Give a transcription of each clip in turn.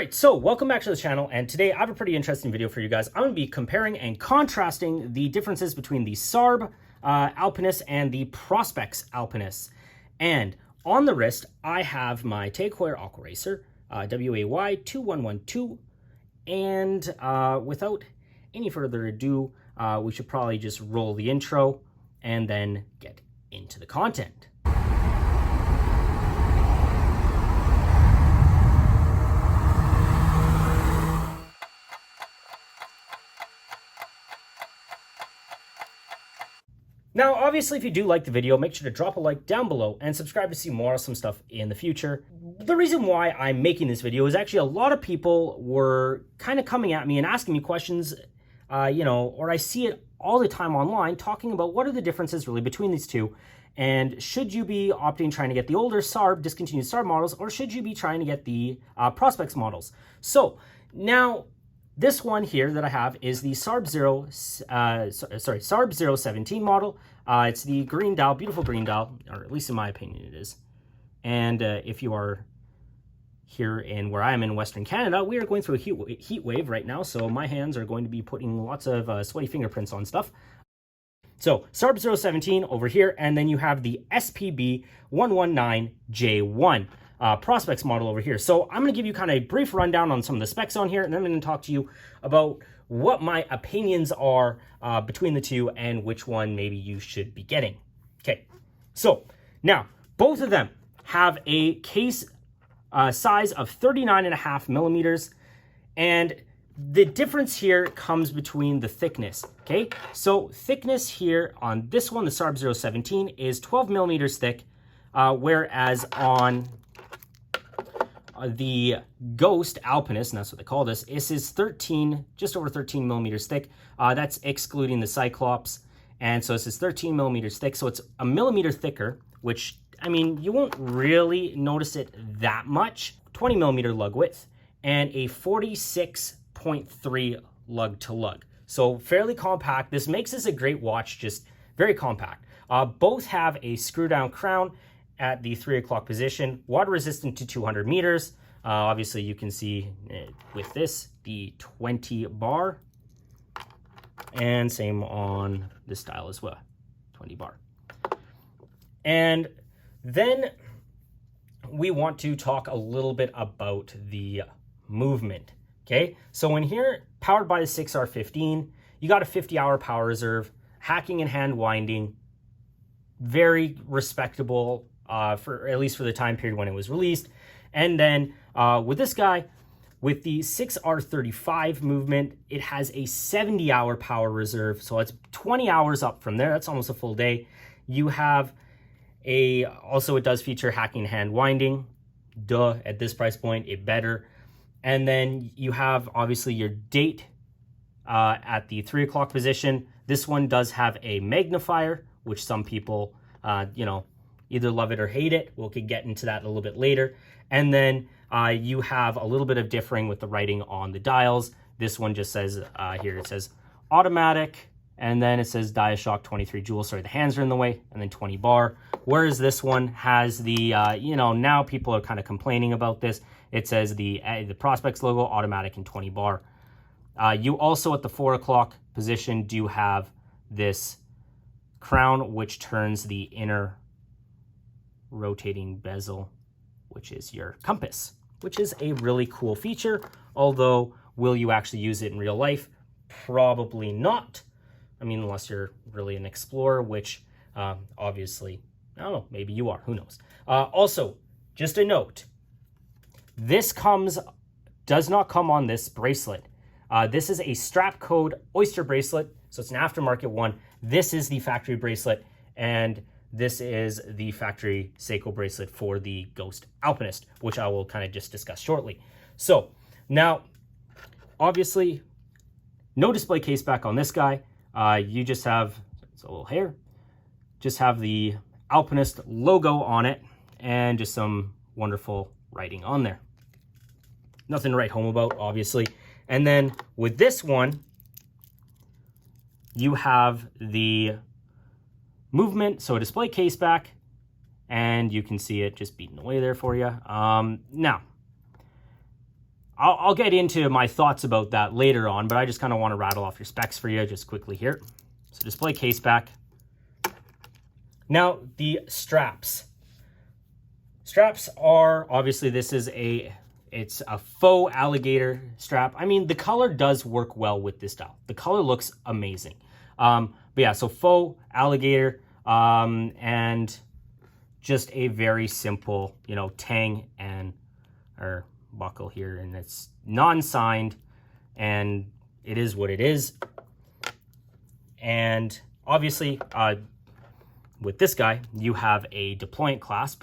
Alright, so welcome back to the channel, and today I have a pretty interesting video for you guys. I'm going to be comparing and contrasting the differences between the SARB Alpinists and the Prospex Alpinists. And on the wrist, I have my Tag Heuer Aqua Racer, WAY2112, and without any further ado, we should probably just roll the intro and then get into the content. Now, obviously, if you do like the video, make sure to drop a like down below and subscribe to see more awesome stuff in the future. The reason why I'm making this video is actually a lot of people were kind of coming at me and asking me questions, or I see it all the time online talking about what are the differences really between these two, and should you be opting trying to get the older SARB, discontinued SARB models, or should you be trying to get the Prospex models? So now, this one here that I have is the SARB 017 model. It's the green dial, beautiful green dial, or at least in my opinion it is. And if you are here in where I am in Western Canada, we are going through a heat wave right now, so my hands are going to be putting lots of sweaty fingerprints on stuff. So SARB 017 over here, and then you have the SPB 119J1. Prospex model over here. So I'm going to give you kind of a brief rundown on some of the specs on here, and then I'm going to talk to you about what my opinions are between the two and which one maybe you should be getting. Okay, so now both of them have a case size of 39.5 millimeters, and the difference here comes between the thickness. Okay, so thickness here on this one, the SARB 017, is 12 millimeters thick, whereas on the Ghost Alpinist, and that's what they call this is just over 13 millimeters thick. That's excluding the Cyclops. And so this is 13 millimeters thick. So it's a millimeter thicker, which, I mean, you won't really notice it that much. 20 millimeter lug width and a 46.3 lug to lug. So fairly compact. This makes this a great watch, just very compact. Both have a screw down crown at the 3 o'clock position, water resistant to 200 meters. Obviously, you can see with this, the 20 bar, and same on this dial as well, 20 bar. And then we want to talk a little bit about the movement, okay? So in here, powered by the 6R15, you got a 50-hour power reserve, hacking and hand winding, very respectable, for at least for the time period when it was released. And then with this guy, with the 6R35 movement, it has a 70-hour power reserve. So it's 20 hours up from there. That's almost a full day. You have also it does feature hacking hand winding. Duh, at this price point, it better. And then you have obviously your date at the 3 o'clock position. This one does have a magnifier, which some people, either love it or hate it. We'll get into that a little bit later. And then you have a little bit of differing with the writing on the dials. This one just says, here it says automatic, and then it says DiaShock 23 joules. Sorry, the hands are in the way, and then 20 bar. Whereas this one has the, now people are kind of complaining about this. It says the Prospex logo, automatic, and 20 bar. You also at the 4 o'clock position do have this crown, which turns the inner rotating bezel, which is your compass, which is a really cool feature. Although, will you actually use it in real life? Probably not. I mean, unless you're really an explorer, which obviously, I don't know, maybe you are, who knows. Also, just a note, this does not come on this bracelet. This is a strap code Oyster bracelet, so it's an aftermarket one. This is the factory bracelet, and this is the factory Seiko bracelet for the Ghost Alpinist, which I will kind of just discuss shortly. So now, obviously, no display case back on this guy. You just have, it's a little hair, just have the Alpinist logo on it and just some wonderful writing on there. Nothing to write home about, obviously. And then with this one, you have the movement, so a display case back, and you can see it just beating away there for you. Now, I'll get into my thoughts about that later on, but I just kind of want to rattle off your specs for you just quickly here. So display case back. Now the straps. Straps are, obviously this is it's a faux alligator strap. I mean, the color does work well with this style. The color looks amazing. But yeah, so faux alligator, and just a very simple, you know, tang or buckle here, and it's non-signed, and it is what it is. And obviously, with this guy, you have a deployant clasp,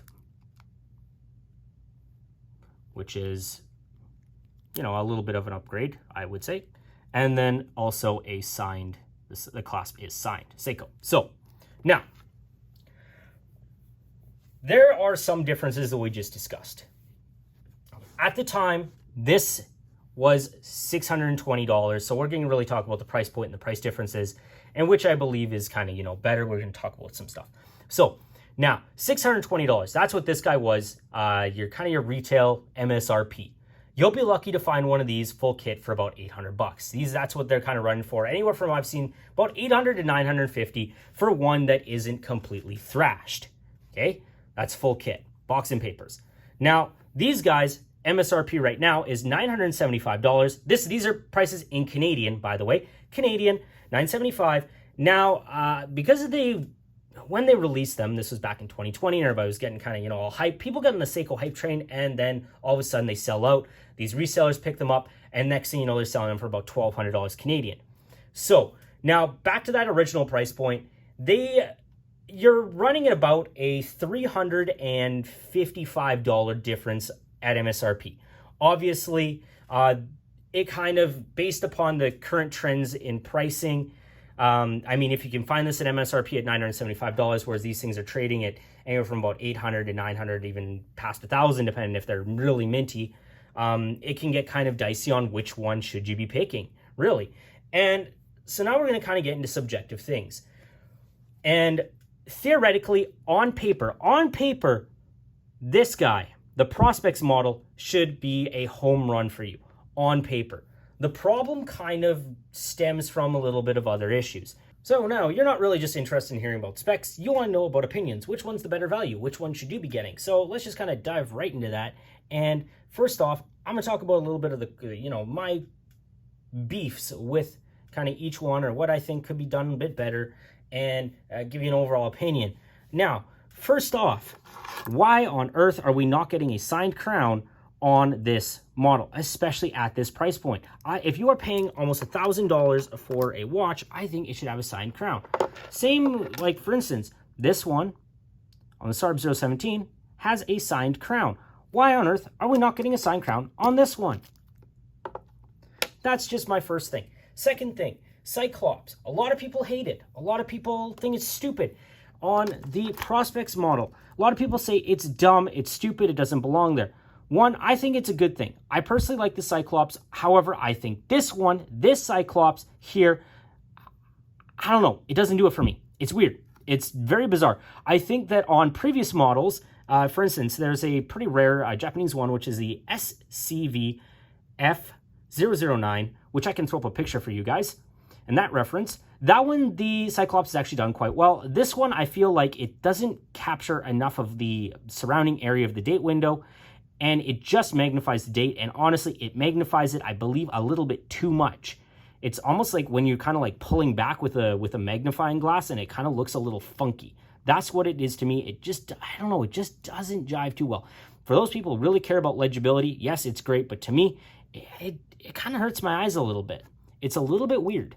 which is, you know, a little bit of an upgrade, I would say. And then also a signed, the clasp is signed, Seiko. So now, there are some differences that we just discussed. At the time, this was $620. So we're going to really talk about the price point and the price differences, and which I believe is kind of, you know, better. We're going to talk about some stuff. So now, $620, that's what this guy was, your retail MSRP. You'll be lucky to find one of these full kit for about $800. That's what they're kind of running for. Anywhere from, I've seen, about $800 to $950 for one that isn't completely thrashed. Okay, that's full kit, box and papers. Now, these guys, MSRP right now is $975. These are prices in Canadian, by the way. Canadian, $975. Now, because when they released them, this was back in 2020, and everybody was getting kind of, you know, all hype. People got on the Seiko hype train, and then all of a sudden they sell out. These resellers pick them up, and next thing you know, they're selling them for about $1,200 Canadian. So now back to that original price point, you're running at about a $355 difference at MSRP. Obviously, it kind of, based upon the current trends in pricing, I mean, if you can find this at MSRP at $975, whereas these things are trading at anywhere from about $800 to $900, even past $1,000, depending if they're really minty, it can get kind of dicey on which one should you be picking, really. And so now we're going to kind of get into subjective things. And theoretically, on paper, this guy, the Prospex model, should be a home run for you on paper. The problem kind of stems from a little bit of other issues. So now, you're not really just interested in hearing about specs, you want to know about opinions. Which one's the better value? Which one should you be getting? So let's just kind of dive right into that. And first off, I'm going to talk about a little bit of the, you know, my beefs with kind of each one, or what I think could be done a bit better, and give you an overall opinion. Now, first off, why on earth are we not getting a signed crown on this model, especially at this price point? If you are paying almost $1,000 for a watch, I think it should have a signed crown. Same, like for instance, this one on the SARB 017 has a signed crown. Why on earth are we not getting a signed crown on this one? That's just my first thing. Second thing, Cyclops. A lot of people hate it. A lot of people think it's stupid. On the Prospex model, a lot of people say it's dumb, it's stupid, it doesn't belong there. One, I think it's a good thing. I personally like the Cyclops. However, I think this Cyclops here, I don't know. It doesn't do it for me. It's weird. It's very bizarre. I think that on previous models, for instance, there's a pretty rare Japanese one, which is the SCV F009, which I can throw up a picture for you guys. And that reference, that one, the Cyclops is actually done quite well. This one, I feel like it doesn't capture enough of the surrounding area of the date window, and it just magnifies the date, and honestly, it magnifies it, I believe, a little bit too much. It's almost like when you're kind of like pulling back with a magnifying glass, and it kind of looks a little funky. That's what it is to me. It just, I don't know, it just doesn't jive too well. For those people who really care about legibility, yes, it's great, but to me, it kind of hurts my eyes a little bit. It's a little bit weird.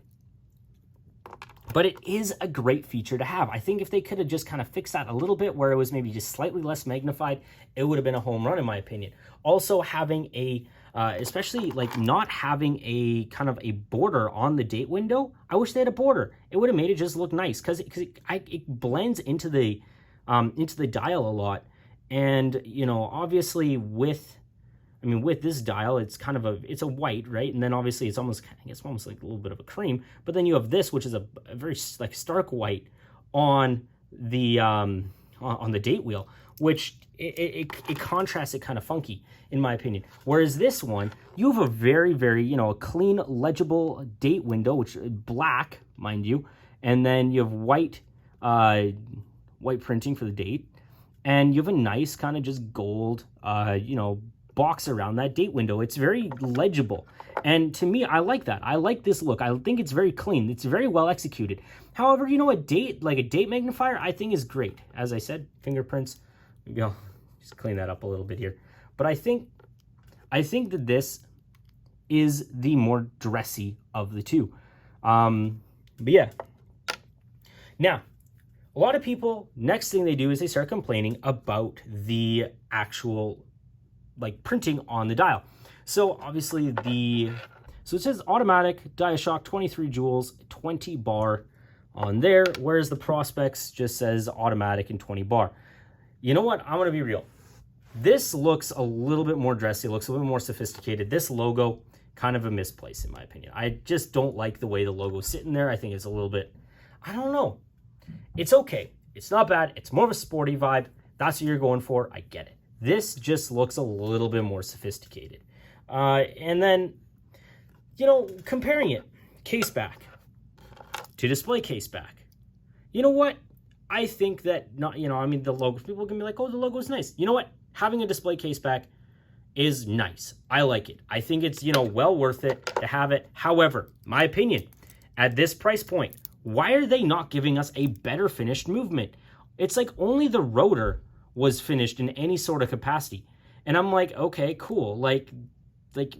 But it is a great feature to have. I think if they could have just kind of fixed that a little bit, where it was maybe just slightly less magnified, it would have been a home run in my opinion. Also having a, especially like not having a kind of a border on the date window. I wish they had a border. It would have made it just look nice, because it blends into the dial a lot. And, you know, obviously with this dial, it's kind of it's a white, right? And then obviously it's almost, I guess, almost like a little bit of a cream. But then you have this, which is a very like stark white on the date wheel, which it contrasts it kind of funky, in my opinion. Whereas this one, you have a very, very, you know, a clean, legible date window, which is black, mind you, and then you have white printing for the date, and you have a nice kind of just gold, you know, box around that date window. It's very legible, and to me, I like that. I like this look. I think it's very clean. It's very well executed. However, you know, a date magnifier, I think is great. As I said, fingerprints. You know, just clean that up a little bit here. But I think that this is the more dressy of the two. But yeah. Now, a lot of people, next thing they do is they start complaining about the actual like printing on the dial. So obviously so it says automatic DiaShock 23 joules, 20 bar on there, whereas the Prospex just says automatic and 20 bar. You know what? I'm going to be real. This looks a little bit more dressy, looks a little bit more sophisticated. This logo, kind of a misplaced in my opinion. I just don't like the way the logo's sitting there. I think it's a little bit, I don't know. It's okay. It's not bad. It's more of a sporty vibe. That's what you're going for. I get it. This just looks a little bit more sophisticated. And then, you know, comparing it, case back to display case back. You know what? I think that, not, you know, I mean, the logo, people can be like, oh, the logo is nice. You know what? Having a display case back is nice. I like it. I think it's, you know, well worth it to have it. However, my opinion, at this price point, why are they not giving us a better finished movement? It's like only the rotor was finished in any sort of capacity. And I'm like, okay, cool. Like,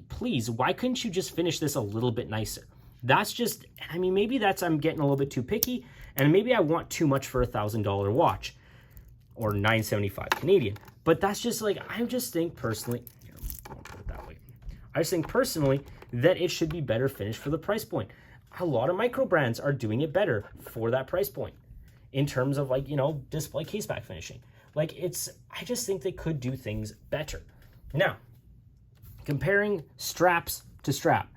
please, why couldn't you just finish this a little bit nicer? That's just, I mean, maybe that's, I'm getting a little bit too picky, and maybe I want too much for a $1,000 watch or $975 Canadian. But that's just like, I just think personally, here, I won't put it that way. I just think personally that it should be better finished for the price point. A lot of micro brands are doing it better for that price point in terms of, like, you know, display case back finishing. Like, it's, I just think they could do things better. Now, comparing straps to strap,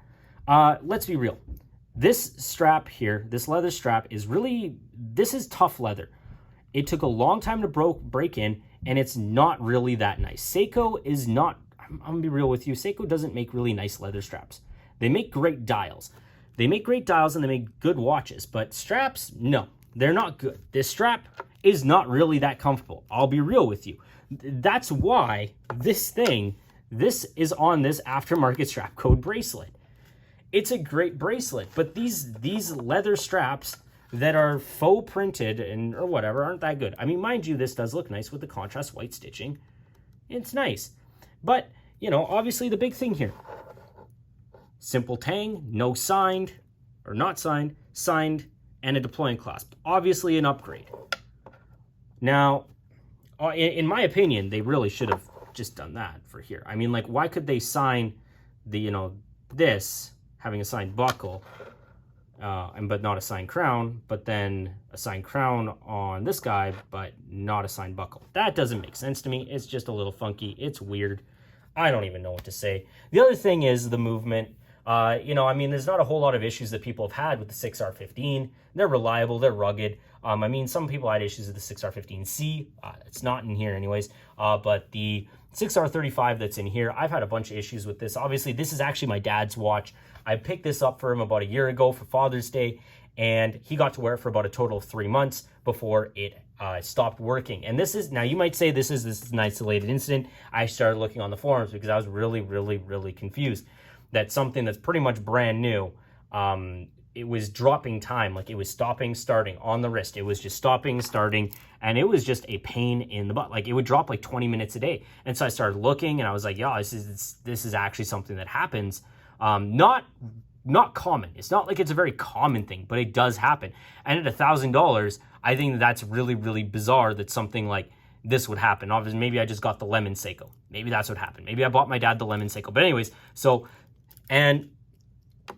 let's be real. This strap here, this leather strap is really, this is tough leather. It took a long time to break in, and it's not really that nice. Seiko is not, I'm gonna be real with you, Seiko doesn't make really nice leather straps. They make great dials. They make great dials and they make good watches, but straps, no, they're not good. This strap is not really that comfortable. I'll be real with you. That's why this is on this aftermarket strap code bracelet. It's a great bracelet, but these leather straps that are faux printed and or whatever aren't that good. I mean, mind you, this does look nice with the contrast white stitching. It's nice. But, you know, obviously the big thing here, simple tang, no signed or not signed, signed, and a deploying clasp. Obviously an upgrade. Now, in my opinion, they really should have just done that for here. I mean, like, why could they sign the, you know, this having a signed buckle, but not a signed crown, but then a signed crown on this guy, but not a signed buckle? That doesn't make sense to me. It's just a little funky. It's weird. I don't even know what to say. The other thing is the movement. You know, I mean, there's not a whole lot of issues that people have had with the 6R15. They're reliable, they're rugged. I mean, some people had issues with the 6R15C. It's not in here anyways. But the 6R35 that's in here, I've had a bunch of issues with this. Obviously, this is actually my dad's watch. I picked this up for him about a year ago for Father's Day, and he got to wear it for about a total of 3 months before it stopped working. And this is, now you might say this is an isolated incident. I started looking on the forums because I was really confused that something that's pretty much brand new, it was dropping time, like it was stopping, starting on the wrist. It was just stopping, starting, and it was just a pain in the butt. Like, it would drop like 20 minutes a day. And so I started looking, and I was like, yeah, this is actually something that happens. Not common. It's not like it's a very common thing, but it does happen. And at $1,000, I think that's really bizarre that something like this would happen. Obviously, maybe I just got the lemon Seiko. Maybe that's what happened. Maybe I bought my dad the lemon Seiko. But anyways, so, and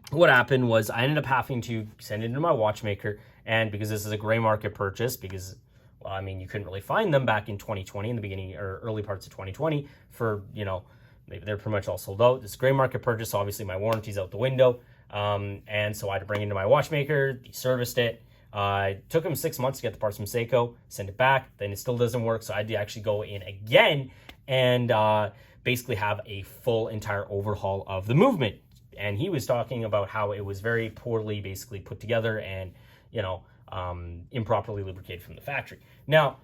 what happened was I ended up having to send it to my watchmaker, and because this is a gray market purchase, because, well, I mean, you couldn't really find them back in 2020, in the beginning or early parts of 2020 for, you know, they're pretty much all sold out. This gray market purchase, obviously my warranty's out the window, and so I had to bring it to my watchmaker. He serviced it, Took him 6 months to get the parts from Seiko, send it back, then it still doesn't work. So I had to actually go in again and basically have a full entire overhaul of the movement. And he was talking about how it was very poorly basically put together and, improperly lubricated from the factory. Now,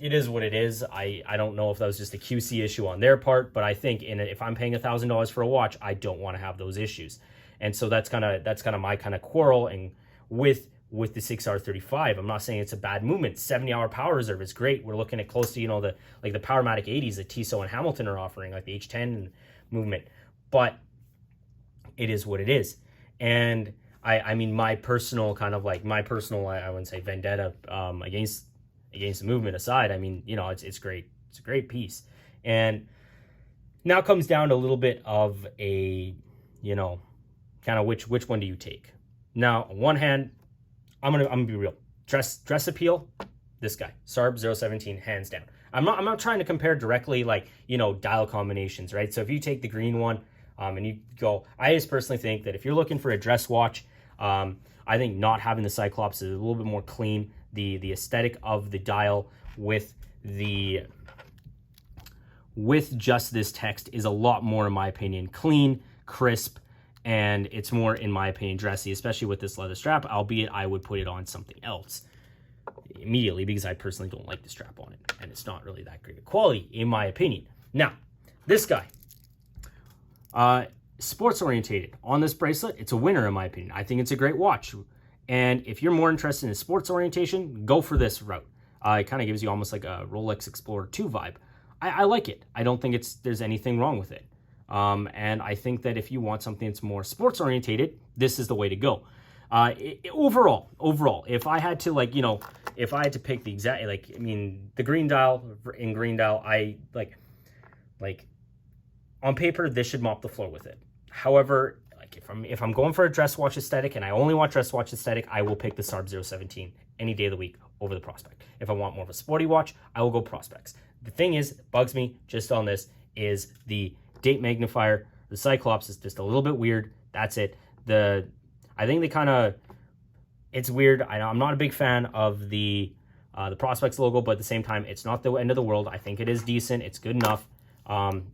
it is what it is. I don't know if that was just a QC issue on their part, but I think if I'm paying $1,000 for a watch, I don't want to have those issues. And so that's kind of my kind of quarrel and with the 6R35. I'm not saying it's a bad movement. 70-hour power reserve is great. We're looking at close to, the Powermatic 80s that Tissot and Hamilton are offering, like the H10 movement. But it is what it is. And I mean, my personal, I wouldn't say vendetta against the movement aside, I mean, it's great. It's a great piece. And now comes down to a little bit of a, kind of which one do you take? Now, on one hand, I'm gonna be real. Dress appeal, this guy, SARB 017, hands down. I'm not trying to compare directly, dial combinations, right? So if you take the green one, and you go, I just personally think that if you're looking for a dress watch, I think not having the Cyclops is a little bit more clean. The aesthetic of the dial with just this text is a lot more, in my opinion, clean, crisp, and it's more, in my opinion, dressy, especially with this leather strap, albeit I would put it on something else immediately because I personally don't like the strap on it, and it's not really that great of quality, in my opinion. Now, this guy, sports orientated. On this bracelet, it's a winner, in my opinion. I think it's a great watch. And if you're more interested in sports orientation, go for this route. It kind of gives you almost like a Rolex Explorer 2 vibe. I like it. I don't think there's anything wrong with it. And I think that if you want something that's more sports orientated, this is the way to go. Overall, if I had to if I had to pick the exact, the green dial, I on paper, this should mop the floor with it. However, if I'm going for a dress watch aesthetic and I only want dress watch aesthetic, I will pick the SARB 017 any day of the week over the Prospex. If I want more of a sporty watch, I will go Prospex. The thing is, that bugs me just on this is the date magnifier. The Cyclops is just a little bit weird. That's it. I think it's weird. I'm not a big fan of the Prospex logo, but at the same time, it's not the end of the world. I think it is decent. It's good enough.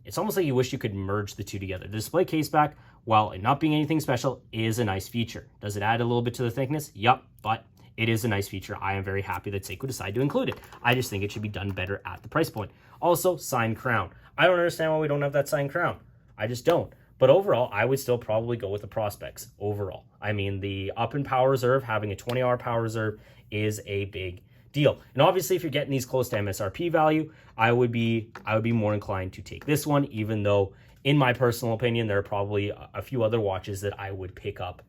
It's almost like you wish you could merge the two together. The display case back, while it not being anything special, is a nice feature. Does it add a little bit to the thickness? Yup, but it is a nice feature. I am very happy that Seiko decided to include it. I just think it should be done better at the price point. Also, signed crown. I don't understand why we don't have that signed crown. I just don't. But overall, I would still probably go with the Prospex overall. I mean, the up in power reserve, having a 20-hour power reserve is a big deal. And obviously, if you're getting these close to MSRP value, I would be more inclined to take this one, even though, in my personal opinion, there are probably a few other watches that I would pick up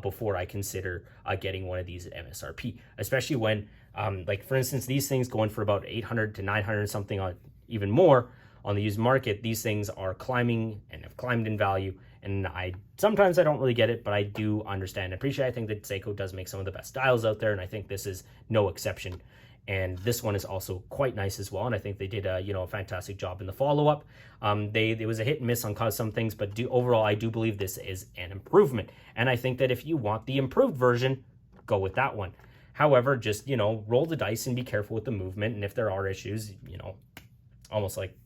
before I consider getting one of these at MSRP, especially when, for instance, these things going for about 800 to 900 something, even more on the used market. These things are climbing and have climbed in value, and sometimes I don't really get it, but I do understand and appreciate. I think that Seiko does make some of the best dials out there, and I think this is no exception. And this one is also quite nice as well, and I think they did a fantastic job in the follow-up. There was a hit and miss on some things, but overall, I do believe this is an improvement. And I think that if you want the improved version, go with that one. However, just, roll the dice and be careful with the movement, and if there are issues, almost like,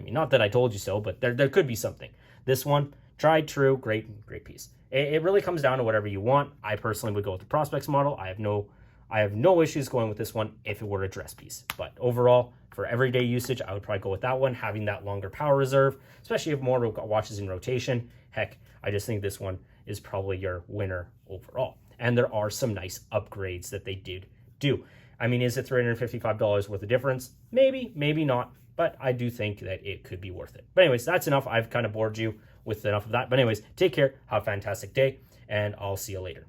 not that I told you so, but there could be something. This one, tried, true, great piece. It really comes down to whatever you want. I personally would go with the Prospex model. I have no issues going with this one if it were a dress piece. But overall, for everyday usage, I would probably go with that one, having that longer power reserve, especially if more watches in rotation. Heck, I just think this one is probably your winner overall. And there are some nice upgrades that they did do. Is it $355 worth of difference? Maybe, maybe not. But I do think that it could be worth it. But anyways, that's enough. I've kind of bored you with enough of that. But anyways, take care. Have a fantastic day. And I'll see you later.